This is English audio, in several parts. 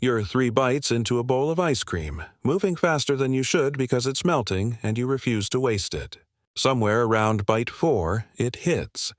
You're 3 bites into a bowl of ice cream, moving faster than you should because it's melting and you refuse to waste it. Somewhere around bite 4, it hits.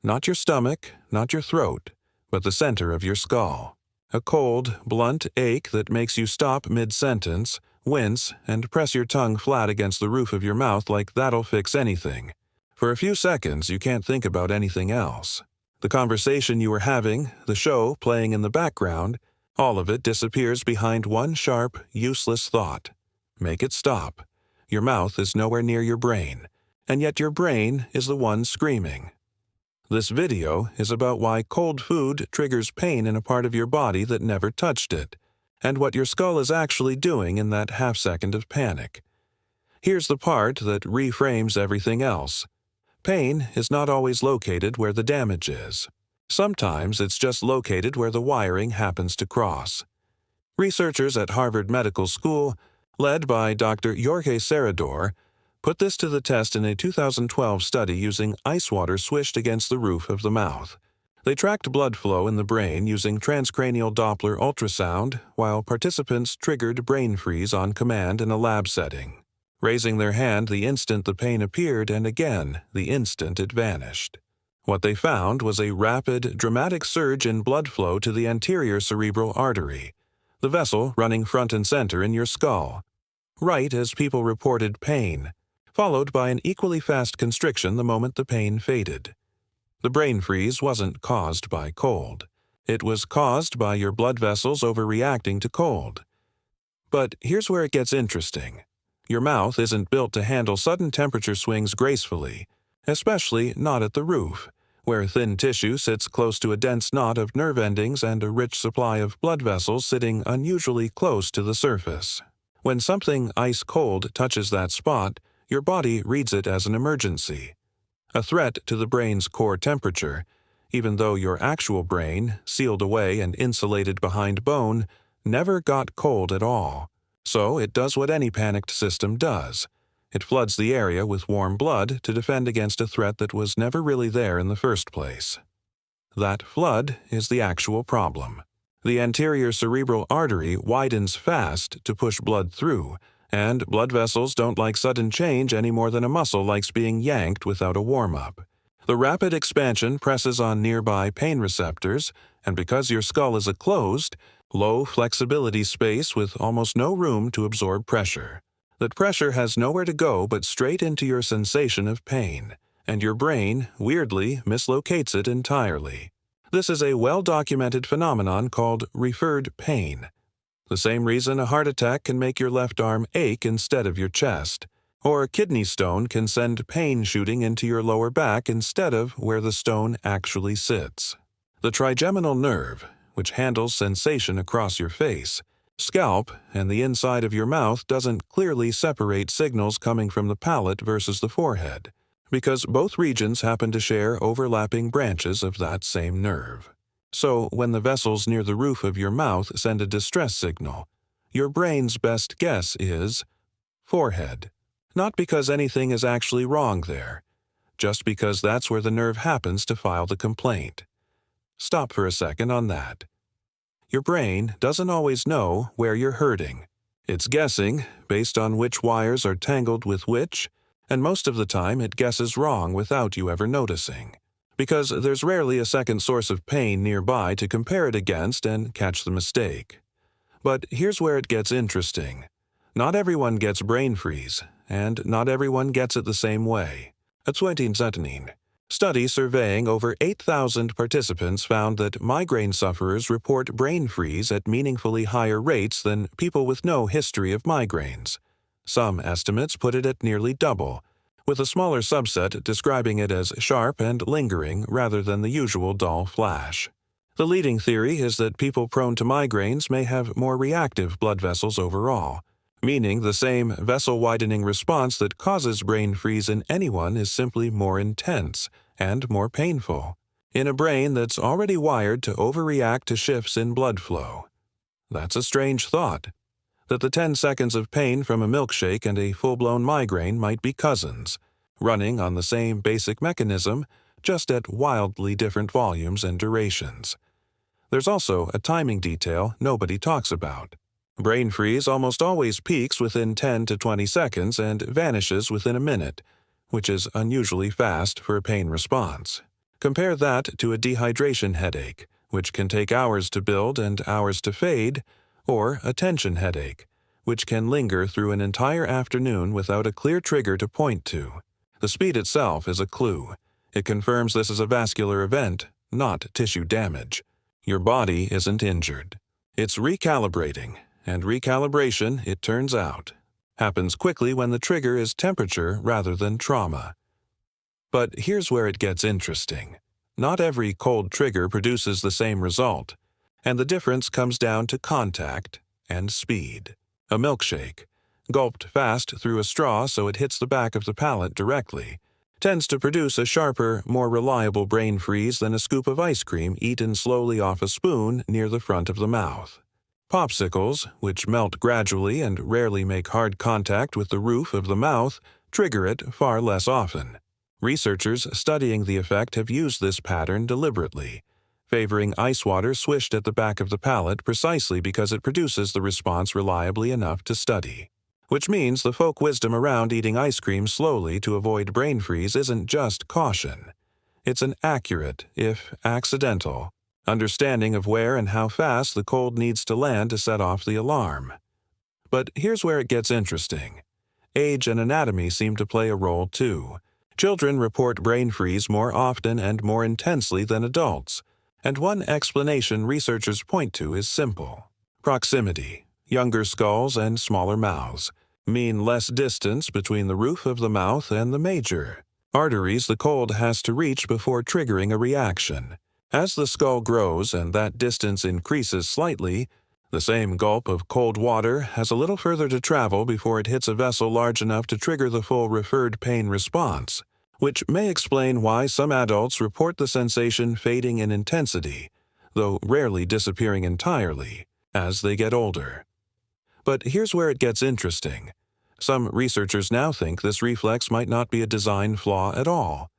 Not your stomach, not your throat, but the center of your skull. A cold, blunt ache that makes you stop mid-sentence, wince, and press your tongue flat against the roof of your mouth like that'll fix anything. For a few seconds, you can't think about anything else. The conversation you were having, the show playing in the background, all of it disappears behind one sharp, useless thought. Make it stop. Your mouth is nowhere near your brain, and yet your brain is the one screaming. This video is about why cold food triggers pain in a part of your body that never touched it, and what your skull is actually doing in that half-second of panic. Here's the part that reframes everything else. Pain is not always located where the damage is. Sometimes it's just located where the wiring happens to cross. Researchers at Harvard Medical School, led by Dr. Jorge Serrador, put this to the test in a 2012 study using ice water swished against the roof of the mouth. They tracked blood flow in the brain using transcranial Doppler ultrasound while participants triggered brain freeze on command in a lab setting, raising their hand the instant the pain appeared and again the instant it vanished. What they found was a rapid, dramatic surge in blood flow to the anterior cerebral artery, the vessel running front and center in your skull, right as people reported pain, followed by an equally fast constriction the moment the pain faded. The brain freeze wasn't caused by cold. It was caused by your blood vessels overreacting to cold. But here's where it gets interesting. Your mouth isn't built to handle sudden temperature swings gracefully, especially not at the roof, where thin tissue sits close to a dense knot of nerve endings and a rich supply of blood vessels sitting unusually close to the surface. When something ice-cold touches that spot, your body reads it as an emergency, a threat to the brain's core temperature, even though your actual brain, sealed away and insulated behind bone, never got cold at all. So it does what any panicked system does. It floods the area with warm blood to defend against a threat that was never really there in the first place. That flood is the actual problem. The anterior cerebral artery widens fast to push blood through, and blood vessels don't like sudden change any more than a muscle likes being yanked without a warm-up. The rapid expansion presses on nearby pain receptors, and because your skull is a closed, low flexibility space with almost no room to absorb pressure, that pressure has nowhere to go but straight into your sensation of pain, and your brain, weirdly, mislocates it entirely. This is a well-documented phenomenon called referred pain. The same reason a heart attack can make your left arm ache instead of your chest, or a kidney stone can send pain shooting into your lower back instead of where the stone actually sits. The trigeminal nerve, which handles sensation across your face, scalp, and the inside of your mouth doesn't clearly separate signals coming from the palate versus the forehead, because both regions happen to share overlapping branches of that same nerve. So, when the vessels near the roof of your mouth send a distress signal, your brain's best guess is forehead. Not because anything is actually wrong there, just because that's where the nerve happens to file the complaint. Stop for a second on that. Your brain doesn't always know where you're hurting. It's guessing based on which wires are tangled with which, and most of the time it guesses wrong without you ever noticing, because there's rarely a second source of pain nearby to compare it against and catch the mistake. But here's where it gets interesting. Not everyone gets brain freeze, and not everyone gets it the same way. A 2017 study surveying over 8,000 participants found that migraine sufferers report brain freeze at meaningfully higher rates than people with no history of migraines. Some estimates put it at nearly double, with a smaller subset describing it as sharp and lingering rather than the usual dull flash. The leading theory is that people prone to migraines may have more reactive blood vessels overall, meaning the same vessel-widening response that causes brain freeze in anyone is simply more intense and more painful, in a brain that's already wired to overreact to shifts in blood flow. That's a strange thought, that the 10 seconds of pain from a milkshake and a full-blown migraine might be cousins, running on the same basic mechanism, just at wildly different volumes and durations. There's also a timing detail nobody talks about. Brain freeze almost always peaks within 10 to 20 seconds and vanishes within a minute, which is unusually fast for a pain response. Compare that to a dehydration headache, which can take hours to build and hours to fade, or a tension headache, which can linger through an entire afternoon without a clear trigger to point to. The speed itself is a clue. It confirms this is a vascular event, not tissue damage. Your body isn't injured. It's recalibrating, and recalibration, it turns out, happens quickly when the trigger is temperature rather than trauma. But here's where it gets interesting. Not every cold trigger produces the same result, and the difference comes down to contact and speed. A milkshake, gulped fast through a straw so it hits the back of the palate directly, tends to produce a sharper, more reliable brain freeze than a scoop of ice cream eaten slowly off a spoon near the front of the mouth. Popsicles, which melt gradually and rarely make hard contact with the roof of the mouth, trigger it far less often. Researchers studying the effect have used this pattern deliberately, favoring ice water swished at the back of the palate precisely because it produces the response reliably enough to study. Which means the folk wisdom around eating ice cream slowly to avoid brain freeze isn't just caution. It's an accurate, if accidental, understanding of where and how fast the cold needs to land to set off the alarm. But here's where it gets interesting. Age and anatomy seem to play a role too. Children report brain freeze more often and more intensely than adults, and one explanation researchers point to is simple. Proximity. Younger skulls and smaller mouths mean less distance between the roof of the mouth and the major arteries the cold has to reach before triggering a reaction. As the skull grows and that distance increases slightly, the same gulp of cold water has a little further to travel before it hits a vessel large enough to trigger the full referred pain response, which may explain why some adults report the sensation fading in intensity, though rarely disappearing entirely, as they get older. But here's where it gets interesting. Some researchers now think this reflex might not be a design flaw at all.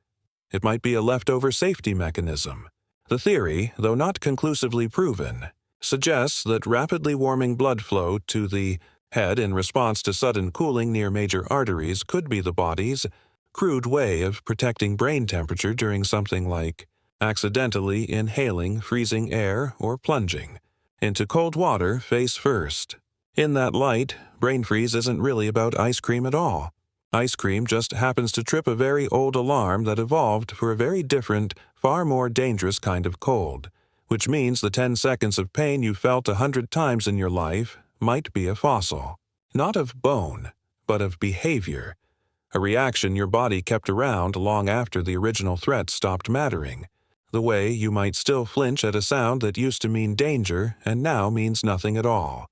It might be a leftover safety mechanism. The theory, though not conclusively proven, suggests that rapidly warming blood flow to the head in response to sudden cooling near major arteries could be the body's crude way of protecting brain temperature during something like accidentally inhaling freezing air or plunging into cold water face first. In that light, brain freeze isn't really about ice cream at all. Ice cream just happens to trip a very old alarm that evolved for a very different, far more dangerous kind of cold, which means the 10 seconds of pain you felt 100 times in your life might be a fossil. Not of bone, but of behavior, a reaction your body kept around long after the original threat stopped mattering, the way you might still flinch at a sound that used to mean danger and now means nothing at all.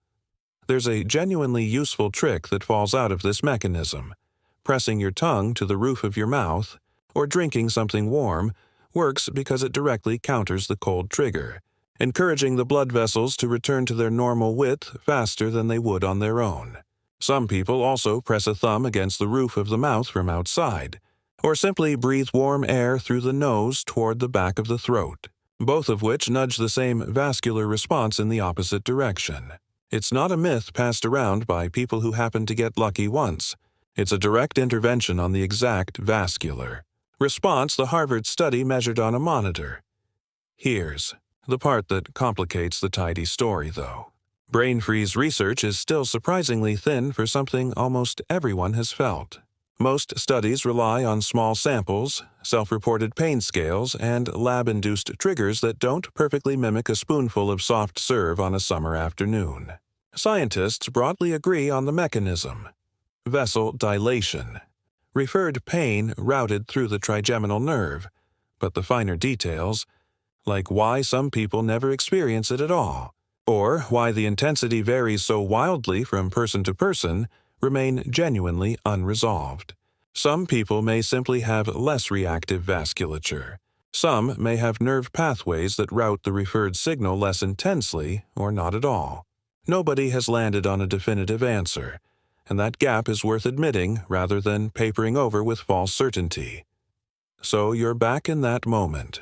There's a genuinely useful trick that falls out of this mechanism. Pressing your tongue to the roof of your mouth, or drinking something warm, works because it directly counters the cold trigger, encouraging the blood vessels to return to their normal width faster than they would on their own. Some people also press a thumb against the roof of the mouth from outside, or simply breathe warm air through the nose toward the back of the throat, both of which nudge the same vascular response in the opposite direction. It's not a myth passed around by people who happen to get lucky once. It's a direct intervention on the exact vascular response the Harvard study measured on a monitor. Here's the part that complicates the tidy story, though. Brain freeze research is still surprisingly thin for something almost everyone has felt. Most studies rely on small samples, self-reported pain scales, and lab-induced triggers that don't perfectly mimic a spoonful of soft serve on a summer afternoon. Scientists broadly agree on the mechanism. Vessel dilation. Referred pain routed through the trigeminal nerve, but the finer details, like why some people never experience it at all, or why the intensity varies so wildly from person to person, remain genuinely unresolved. Some people may simply have less reactive vasculature. Some may have nerve pathways that route the referred signal less intensely or not at all. Nobody has landed on a definitive answer, and that gap is worth admitting rather than papering over with false certainty. So you're back in that moment,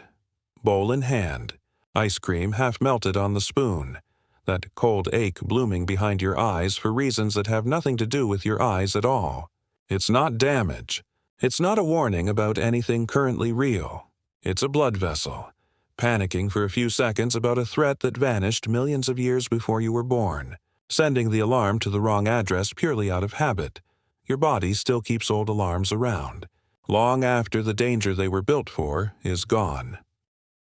bowl in hand, Ice cream half melted on the spoon. That cold ache blooming behind your eyes for reasons that have nothing to do with your eyes at all. It's not damage. It's not a warning about anything currently real. It's a blood vessel, panicking for a few seconds about a threat that vanished millions of years before you were born, sending the alarm to the wrong address purely out of habit. Your body still keeps old alarms around, long after the danger they were built for is gone.